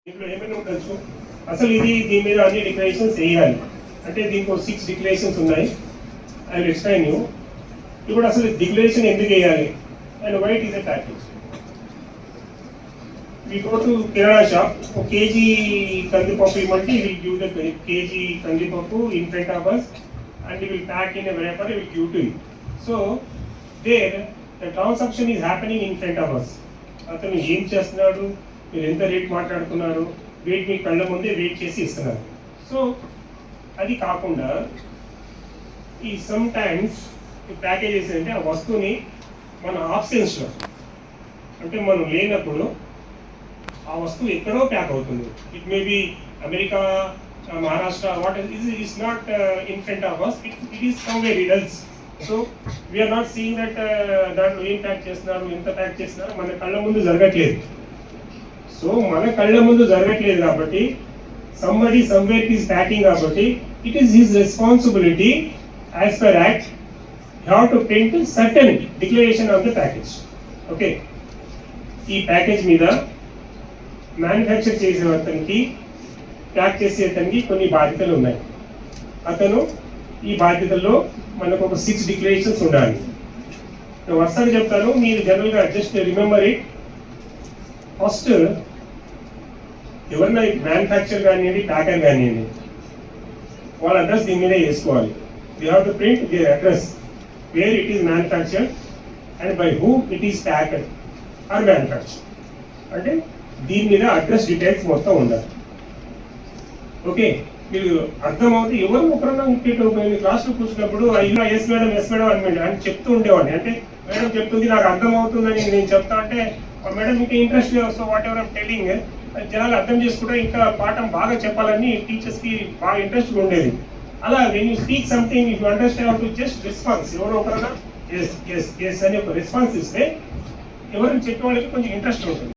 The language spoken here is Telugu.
దీంట్లో ఏమైనా ఉండొచ్చు. అసలు దీని మీద అన్ని డిక్లరేషన్స్ వేయాలి అంటే దీనికి 6 డిక్లరేషన్స్ ఉన్నాయి. I will explain you. ఇప్పుడు అసలు డిక్లరేషన్ ఎందుకు వేయాలి and why it is a package. We go to Kirana shop, ఒక కేజీ కందిపప్పు ఇవ్వమంటే we will give the KG కందిపప్పు in front of us and we will pack in a wrapper, we will give to you. So there the transaction is happening in front of us. అతను ఏం చేస్తున్నాడు, మీరు ఎంత రేట్ మాట్లాడుతున్నారు, వెయిట్ మీ కళ్ళ ముందే వెయిట్ చేసి ఇస్తున్నారు. సో అది కాకుండా ఈ సమ్ టైమ్స్ ఈ ప్యాకేజెస్ అంటే ఆ వస్తువుని మన ఆబ్సెన్స్లో అంటే మనం లేనప్పుడు ఆ వస్తువు ఎక్కడో ప్యాక్ అవుతుంది. It may be America, Maharashtra, what is not in front of us, it is somewhere else. So we are not seeing that దాంట్లో ఏం ప్యాక్ చేస్తున్నారు, ఎంత ప్యాక్ చేస్తున్నారు మన కళ్ళ ముందు జరగట్లేదు. సో మన కళ్ళ ముందు జరగట్లేదు కాబట్టి somebody somewhere is packing కాబట్టి it is his responsibility as per act. You have to print certain declaration of the package. Okay, ఈ ప్యాకేజ్ మీద మ్యానుఫ్యాక్చర్ చేసే అతనికి, ప్యాక్ చేసే అతనికి కొన్ని బాధ్యతలు ఉన్నాయి. అతను ఈ బాధ్యతల్లో మనకు ఒక 6 డిక్లరేషన్స్ ఉండాలి. వరుసగా చెప్తాను, మీరు జనరల్గా జస్ట్ రిమెంబర్ ఇట్. ఫస్ట్ ఎవరన్నా మ్యానుఫ్యాక్చర్ కానివ్వండి, ప్యాకర్ కానివ్వండి, వాళ్ళ అడ్రస్ దీని మీద వేసుకోవాలి. You have to print their address, where it is manufactured and by whom it is packed or manufacture. అంటే దీని మీద అడ్రస్ డీటెయిల్స్ మొత్తం ఉండాలి. ఓకే, మీరు అర్థమవుతుంది. ఎవరు ఒకరన్నా ఇంకేటో క్లాస్లో కూర్చున్నప్పుడు అయ్యో ఎస్ మేడం అని చెప్తూ ఉండేవాడిని. అంటే మేడం చెప్తుంది నాకు అర్థమవుతుందని నేను చెప్తా అంటే మేడం ఇంకా interest, so what ever I'm telling జనాలు అర్థం చేసుకుంటే ఇంకా పాఠం బాగా చెప్పాలని టీచర్స్కి బాగా ఇంట్రెస్ట్గా ఉండేది. అలా when you speak something, if you understand to just response, ఎవరో ఒకరన్నా ఎస్ ఎస్ ఎస్ అని ఒక రెస్పాన్స్ ఇస్తే ఎవరికి చెప్పే వాళ్ళకి కొంచెం ఇంట్రెస్ట్ ఉంటుంది.